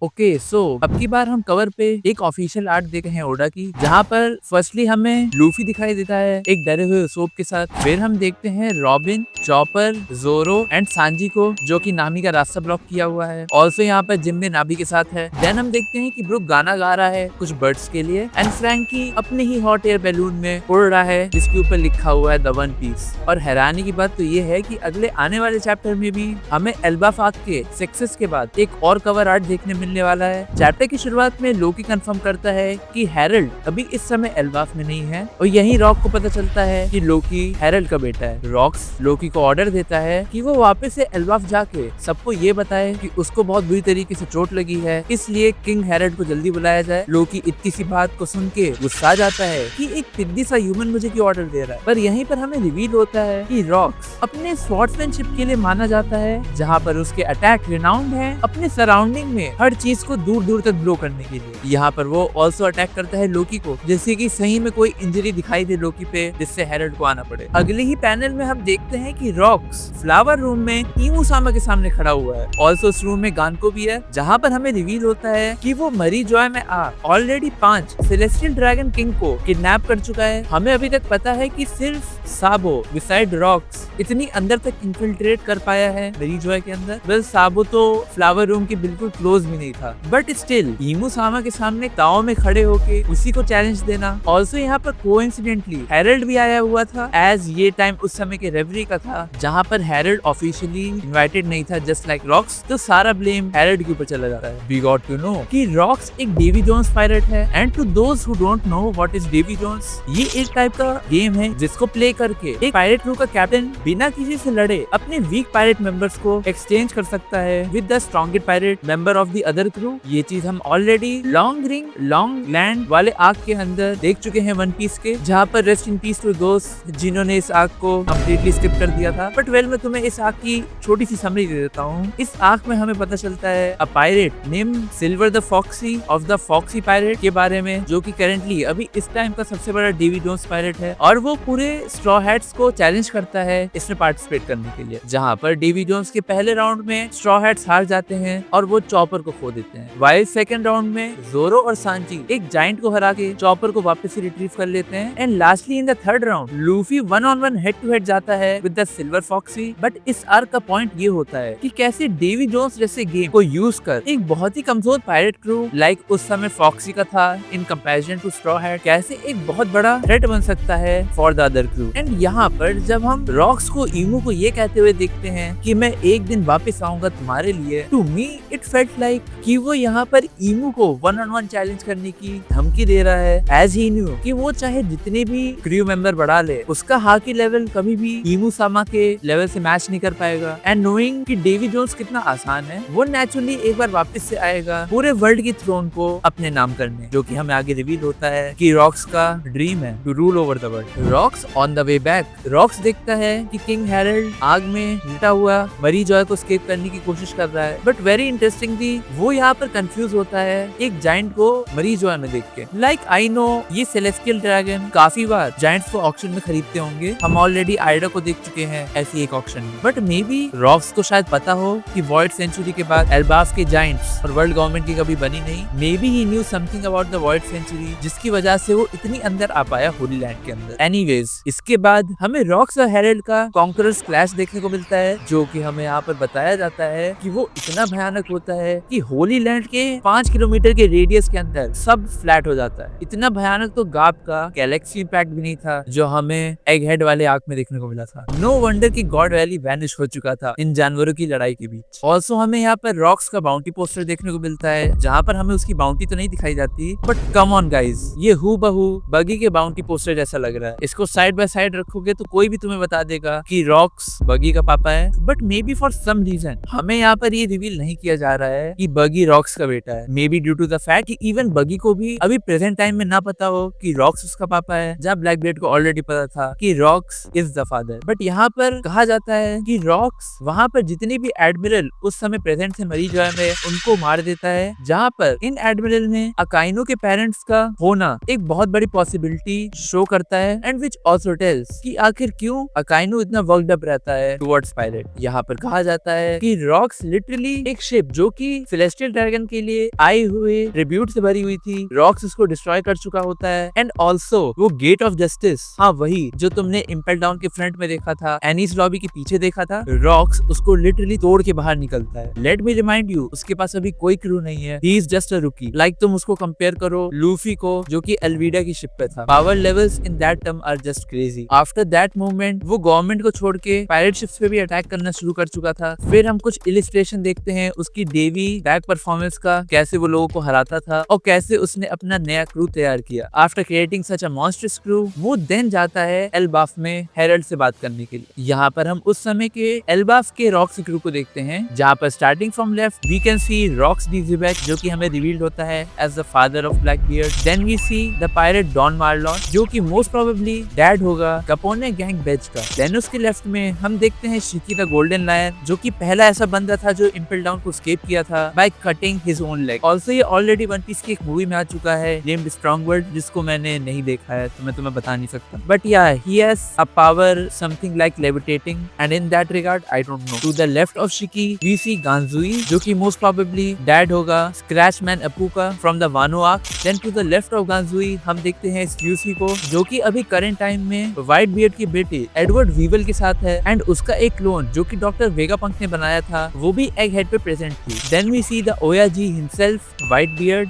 Okay so अब की बार हम कवर पे एक ऑफिशियल आर्ट देखे हैं ओडा की, जहाँ पर फर्स्टली हमें लूफी दिखाई देता है एक डरे हुए सोप के साथ। फिर हम देखते हैं रॉबिन, चॉपर, जोरो एंड सांजी को, जो कि नामी का रास्ता ब्लॉक किया हुआ है। ऑल्सो यहाँ पर जिम में नाबी के साथ है। देन हम देखते हैं कि ब्रुक गाना गा रहा है कुछ बर्ड्स के लिए एंड फ्रैंकी अपने ही हॉट एयर बैलून में उड़ रहा है, जिसके ऊपर लिखा हुआ है द वन पीस। और हैरानी की बात तो ये है कि अगले आने वाले चैप्टर में भी हमें एल्बा फाक के सक्सेस के बाद एक और कवर आर्ट देखने मिलने वाला है। चैप्टर की शुरुआत में लोकी कंफर्म करता है कि हैरल्ड अभी इस समय एल्बाफ में नहीं है, और यही रॉक को पता चलता है कि लोकी हैरल्ड का बेटा है। रॉक्स लोकी को ऑर्डर देता है कि वो वापस से एल्बाफ जाके सबको ये बताए कि उसको बहुत बुरी तरीके से चोट लगी है, इसलिए किंग हैरल्ड को जल्दी बुलाया जाए। लोकी इतनी सी बात को सुन के गुस्सा जाता है कि एक पिद्दी सा ह्यूमन मुझे क्यों ऑर्डर दे रहा है। पर यहीं पर हमें रिवील होता है कि रॉक्स अपने स्वॉर्ड्समैनशिप के लिए माना जाता है, जहाँ पर उसके अटैक रिनाउंड है अपने सराउंडिंग में हर चीज को दूर दूर तक ब्लो करने के लिए। यहाँ पर वो ऑल्सो अटैक करता है लोकी को, जैसे कि सही में कोई इंजरी दिखाई दे लोकी पे, जिससे हैरल्ड को आना पड़े। अगले ही पैनल में हम देखते हैं कि रॉक्स फ्लावर रूम में ईमू सामा के सामने खड़ा हुआ है। ऑल्सो उस रूम में गानको भी है, जहाँ पर हमें रिवील होता है कि वो मरी जॉय में ऑलरेडी 5 सेलेस्टियल ड्रैगन किंग को किडनैप कर चुका है। हमें अभी तक पता है कि सिर्फ साबो बिसाइड रॉक्स इतनी अंदर तक इन्फिल्ट्रेट कर पाया है मरी जॉय के अंदर। वेल साबो तो फ्लावर रूम के बिल्कुल क्लोज भी नहीं था, बट स्टिल ईमू सामा के सामने ताओ में खड़े होके उसी को चैलेंज देना। ऑल्सो यहाँ पर कोइंसिडेंटली हैरल्ड भी आया हुआ था, एज ये टाइम उस समय के रेवरी का था, जहाँ पर हैरल्ड ऑफिशियली इनवाइटेड नहीं था जस्ट लाइक रॉक्स। तो सारा ब्लेम हैरल्ड के ऊपर चला जाता है। वी गॉट टू नो कि रॉक्स एक डेवी जोन्स पायरेट है, and to those who don't know what is Davy Jones, ये एक टाइप का गेम है जिसको प्ले करके एक पायरेट क्रू का कैप्टन बिना किसी से लड़े अपने वीक पायरेट मेंबर्स को एक्सचेंज कर सकता है with the strongest pirate member of the other crew. ये चीज हम already long ring long land वाले आर्क के अंदर देख चुके हैं वन पीस के, जहाँ पर रेस्ट इन पीस टू दोस्त जिन्होंने इस आर्क को कम्प्लीटली स्किप कर दिया था। बट वेल मैं तुम्हें इस आर्क की छोटी सी समरी दे देता हूँ। इस आर्क में हमें पता चलता है a pirate name Silver the Foxy of the Foxy pirate के बारे में, जो कि करेंटली अभी इस टाइम का सबसे बड़ा डेवी जोन्स पायरेट है, और वो पूरे स्ट्रॉ हैट्स को चैलेंज करता है इसमें पार्टिसिपेट करने के लिए। जहाँ पर डेवी जोन्स के पहले राउंड में स्ट्रॉ हैट्स हार जाते हैं और वो चॉपर को खो देते हैं, वाइल सेकंड राउंड में जोरो और सांची एक जायंट को हरा के चॉपर को वापस से रिट्रीव कर लेते हैं, and lastly in the third round Luffy 1-on-1 head to head जाता है with the Silver Foxy. But इस आर्क का पॉइंट ये होता है कि कैसे डेवी जोन्स जैसे गेम को यूज कर एक बहुत ही कमजोर पायरेट क्रू लाइक उस समय फॉक्सी का था in comparison to Straw Hat, कैसे एक बहुत बड़ा थ्रेट बन सकता है for the other crew. And यहाँ पर जब हम रॉक्स को ईमू को ये कहते हुए देखते हैं कि मैं एक दिन वापस आऊंगा तुम्हारे लिए, to me it felt like कि वो यहाँ पर ईमू को 1-on-1 चैलेंज करने की धमकी दे रहा है, एज ही न्यू कि वो चाहे जितने भी क्रू मेंबर बढ़ा ले, उसका हाकी लेवल कभी भी ईमू सामा के लेवल से मैच नहीं कर पाएगा। एंड नोइंग कि डेवी जोन्स कितना आसान है, वो नेचुरली एक बार वापस से आएगा पूरे वर्ल्ड की थ्रोन को अपने नाम करने, जो कि हमें आगे रिवील होता है कि रॉक्स का ड्रीम है to rule over the world. Rocks on the way back, Rocks देखता है कि किंग हैरल्ड आग में लिटा हुआ मरी जॉय को एस्केप करने की कोशिश कर रहा है, बट वेरी इंटरेस्टिंगली वो यहाँ पर कंफ्यूज होता है एक जायंट को मरी जॉय में देख के। लाइक आई नो ये सेलेस्टियल ड्रैगन काफी बार जायंट्स को ऑक्शन में खरीदते होंगे, हम ऑलरेडी आइडा को देख चुके हैं ऐसी एक ऑक्शन में, बट मे बी रॉक्स को शायद पता हो कि वॉइड सेंचुरी के बाद एल्बाफ के जायंट्स और वर्ल्ड गवर्नमेंट की कभी बनी नहीं। Maybe he knew something about the void century, जिसकी वजह से वो इतनी अंदर आ पाया होली लैंड के अंदर। एनीवेज इसके बाद हमें रॉक्स और हैरल्ड का कॉन्करर्स क्लैश देखने को मिलता है, जो कि हमें यहाँ पर बताया जाता है कि वो इतना भयानक होता है कि होली लैंड के 5 किलोमीटर के रेडियस के अंदर सब फ्लैट हो जाता है। इतना भयानक तो गाप का गैलेक्सी इंपैक्ट भी नहीं था जो हमें एग हेड वाले आर्क में देखने को मिला था। नो वंडर की गॉड वैली वैनिश हो चुका था इन जानवरों की लड़ाई के बीच। ऑल्सो हमें यहाँ पर रॉक्स का बाउंटी पोस्टर देखने को मिलता है, जहाँ पर हमें उसकी बाउंटी तो नहीं दिखाई जाती, बट कम ऑन गाइज, ये हु बहू बगी के बाउंटी पोस्टर जैसा लग रहा है। इसको साइड बाय साइड रखोगे तो कोई भी तुम्हें बता देगा कि रॉक्स बगी का पापा है, but maybe for some reason हमें यहाँ पर ये रिवील नहीं किया जा रहा है कि बगी रॉक्स का बेटा है। Maybe due to the fact कि इवन बगी को भी अभी प्रेजेंट टाइम में ना पता हो कि रॉक्स उसका पापा है, जहाँ ब्लैक ब्लेड को ऑलरेडी पता था कि rocks is the father. But यहाँ पर कहा जाता है कि रॉक्स वहाँ पर जितने भी एडमिरल उस समय प्रेजेंट थे मरी जॉय में, उनको मार देता है, जहाँ पर इन एडमिरल में अकाइनो के पेरेंट्स का होना एक बहुत बड़ी पॉसिबिलिटी शो करता है, एंड विच ऑल्सो टेल्स कि आखिर क्यों अकाइनो इतना वर्कड अप रहता है टुवर्ड्स पायरेट। यहाँ पर कहा जाता है कि रॉक्स लिटरली एक शिप जो कि सेलेस्टियल सेलेस्टियल ड्रैगन के लिए आए हुए ट्रिब्यूट से भरी हुई थी। रॉक्स उसको डिस्ट्रॉय कर चुका होता है एंड ऑल्सो वो गेट ऑफ जस्टिस, हाँ वही जो तुमने इम्पेल डाउन के फ्रंट में देखा था, एनीस लॉबी के पीछे देखा था, रॉक्स उसको लिटरली तोड़ के बाहर निकलता है। लेट मी रिमाइंड यू, उसके पास अभी कोई क्रू नहीं है, ही इज जस्ट अ रुकी। लाइक तुम उसको कंपेयर करो लूफी को जो कि एल्विडा की शिप पे था। Power levels in that term are just crazy. After that movement वो गवर्नमेंट को छोड़ के पायरेट शिप्स पे भी अटैक करना शुरू कर चुका था। फिर हम कुछ इलिस्ट्रेशन देखते हैं उसकी डेवी बैक परफॉर्मेंस का, कैसे वो लोगों को हराता था और कैसे उसने अपना नया क्रू तैयार किया। आफ्टर क्रिएटिंग सच अ मॉन्स्टरस क्रू, वो देन जाता है एल्बाफ में हेरल्ड से बात करने के लिए। यहाँ पर हम उस समय के एल्बाफ के रॉक्स क्रू को देखते हैं, जहाँ पर starting from left we can see Rocks D Xebec जो कि हमें रिवील्ड होता है as the father of Blackbeard. Then we see the pirate Don Marlon जो कि मोस्ट प्रोबेबली डैड होगा कैपोने गैंग बेच का। देन उसके लेफ्ट में हम देखते हैं शिकी द गोल्डन लायन जो कि पहला ऐसा बंदा था जो इम्पेल डाउन को एस्केप किया था by cutting his own leg. Also ये ऑलरेडी वन पीस की एक मूवी में आ चुका है नेम्ड स्ट्रॉन्ग वर्ल्ड, जिसको मैंने नहीं देखा है तो मैं तुम्हें बता नहीं सकता। But yeah he has a power something like levitating and in that regard I don't know. To the left of Shiki we see Ganzui जो कि मोस्ट प्रोबेबली डैड होगा स्क्रैच मैन अपू का from the Wano arc. Then to the left of Ganzui हम देखते हैं स्यूसी को जो कि अभी करंट टाइम में व्हाइट बियर्ड के बेटे एडवर्ड वीवल के साथ है एंड उसका एक क्लोन जो कि डॉक्टर वेगापंक ने बनाया था वो भी एग हेड पे प्रेजेंट थी। Then we see the Oyaji himself Whitebeard.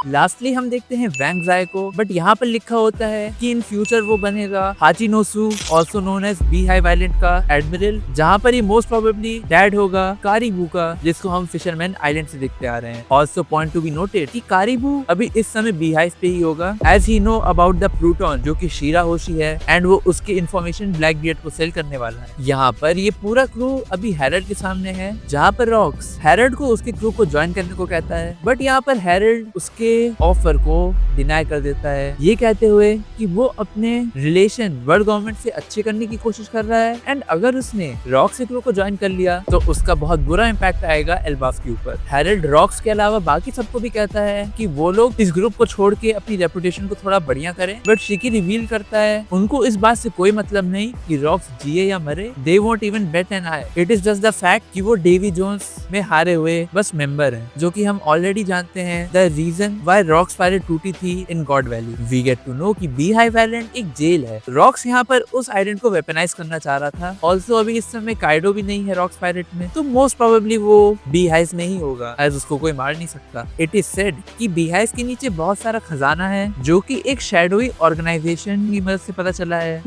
Lastly हम देखते हैं वैंग जाय को, बट यहाँ पर लिखा होता है कि इन फ्यूचर वो बनेगा Hachinosu also known as bee high violent का एडमिरल, जहाँ पर ये मोस्ट प्रोबेबली डैड होगा कारीबू का जिसको हम फिशरमैन आइलैंड से देखते आ रहे हैं। Also point to be noted कि कारीबू अभी इस समय बी हाइव पे ही होगा as he know about the Pluton जो कि शीरा होशी है एंड वो उसकी इन्फॉर्मेशन ब्लैकबियर्ड को सेल करने वाला है। यहाँ पर ये पूरा क्रू अभी हेरल्ड के सामने है, जहाँ पर रॉक्स हेरल्ड को उसके क्रू को ज्वाइन करने को कहता है, बट यहाँ पर हेरल्ड उसके ऑफर को डिनाई कर देता है, ये कहते हुए कि वो अपने रिलेशन वर्ल्ड गवर्नमेंट से अच्छे करने की कोशिश कर रहा है एंड अगर उसने रॉक्स क्रू को ज्वाइन कर लिया तो उसका बहुत बुरा इम्पैक्ट आएगा एल्बाफ के ऊपर। हेरल्ड रॉक्स के अलावा बाकी सबको भी कहता है कि वो लोग इस ग्रुप को छोड़ के अपनी रेपुटेशन को थोड़ा बढ़िया करें, बट शिकी रिवील करता है उनको इस बात से कोई मतलब नहीं कि रॉक्स जिए या मरे, they won't even bet an eye, it is just the fact कि वो डेवी जोन्स में हारे हुए बस मेंबर हैं, जो कि हम ऑलरेडी जानते हैं the reason why Rocks pirate टूटी थी in God Valley. We get to know कि बी हाइव आइलैंड एक जेल है। रॉक्स यहाँ पर उस आइलैंड को वेपनाइज करना चाह रहा था। ऑल्सो अभी इस समय काइडो भी नहीं है रॉक्स पायरेट में, तो मोस्ट प्रोबेबली वो बी हाइव में ही होगा एज उसको कोई मार नहीं सकता। इट इज सेड कि बी हाइव के नीचे बहुत सारा खजाना है जो कि एक शैडोई ऑर्गेनाइजेशन की मदद से पता चला है।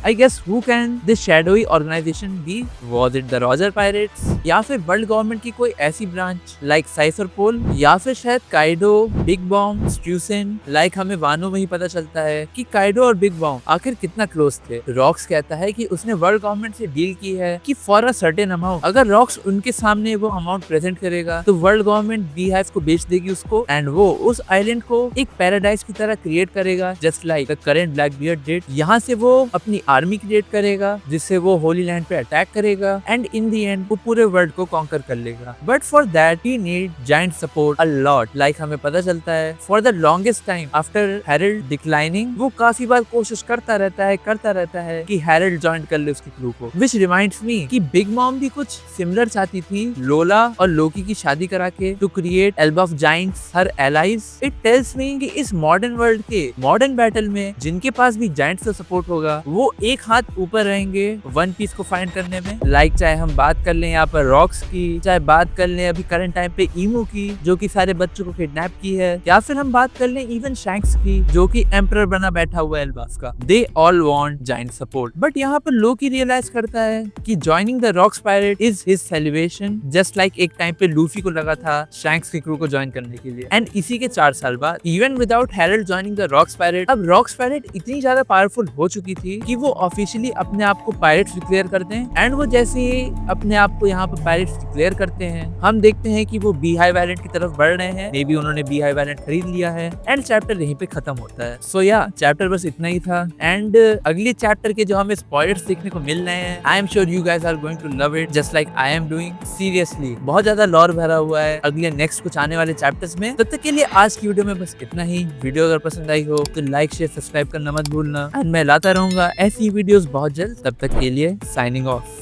I guess who can this shadowy organisation be? Was it the Roger pirates या फिर वर्ल्ड गवर्नमेंट की कोई ऐसी ब्रांच लाइक साइफरपोल या फिर शायद काइडो, बिग बॉम, स्ट्यूसन। लाइक हमें वानो में ही पता चलता है कि काइडो और बिग बॉम आखिर कितना क्लोज थे। रॉक्स कहता है कि उसने वर्ल्ड गवर्नमेंट से डील की है कि फॉर अ सर्टेन अमाउंट अगर रॉक्स उनके सामने वो अमाउंट प्रेजेंट करेगा तो वर्ल्ड गवर्नमेंट बी हाइव को बेच देगी उसको एंड वो उस आइलैंड को एक पैराडाइज की तरह क्रिएट करेगा just like the current Blackbeard did. यहाँ से वो अपनी आर्मी क्रिएट करेगा जिससे वो होली लैंड पे अटैक करेगा एंड इन दी एंड वो पूरे वर्ल्ड को कॉन्कर कर लेगा। But for that he need giant support a lot. Like हमें पता चलता है for the longest time after Harald declining वो काफी बार कोशिश करता रहता है कि हेरल्ड ज्वाइन कर ले उसकी क्रू को। विच रिमाइंड्स मी कि बिग मॉम भी कुछ सिमिलर चाहती थी लोला और लोकी की शादी करा के to create Elbaf giants her allies. It tells me कि इस मॉडर्न वर्ल्ड के मॉडर्न बैटल में जिनके पास भी जायंट्स का सपोर्ट होगा वो एक हाथ ऊपर रहेंगे वन पीस को फाइंड करने में। लाइक चाहे हम बात कर लें यहाँ पर रॉक्स की, चाहे बात कर लें अभी करंट टाइम पे ईमू की जो कि सारे बच्चों को किडनैप की है, या फिर हम बात कर लें इवन शैंक्स की जो कि एम्परर बना बैठा हुआ है एल्बाफ का। They all want giant support. But यहाँ पर लोकी रियलाइज करता है कि joining the Rocks pirate is his celebration, just like एक टाइम पे लूफी को लगा था शैंक्स की क्रू को ज्वाइन करने के लिए। एंड इसी के 4 साल बाद even without Harald joining the Rocks pirate, अब रॉक्स पायरेट इतनी ज्यादा पावरफुल हो चुकी थी कि वो ऑफिशियली अपने आप को पायरेट्स डिक्लेयर करते हैं। एंड वो जैसे ही अपने आप को यहाँ पर पायरेट्स डिक्लेयर करते हैं हम देखते हैं कि वो बी हाइव आइलैंड की तरफ बढ़ रहे हैं। मे बी उन्होंने बी हाइव आइलैंड खरीद लिया है एंड चैप्टर यहीं पे खत्म होता है। सो या चैप्टर बस इतना ही था एंड अगले चैप्टर के जो हमें स्पॉयलर्स देखने को मिल रहे हैं I am sure you guys are going to love it just like I am doing. Seriously बहुत ज्यादा लॉर भरा हुआ है अगले नेक्स्ट कुछ आने वाले चैप्टर्स में। तब तक के लिए आज की वीडियो में बस इतना ही। वीडियो अगर पसंद आई हो तो लाइक शेयर सब्सक्राइब करना मत भूलना एंड मैं लाता रहूंगा ऐसी वीडियोस बहुत जल्द। तब तक के लिए साइनिंग ऑफ।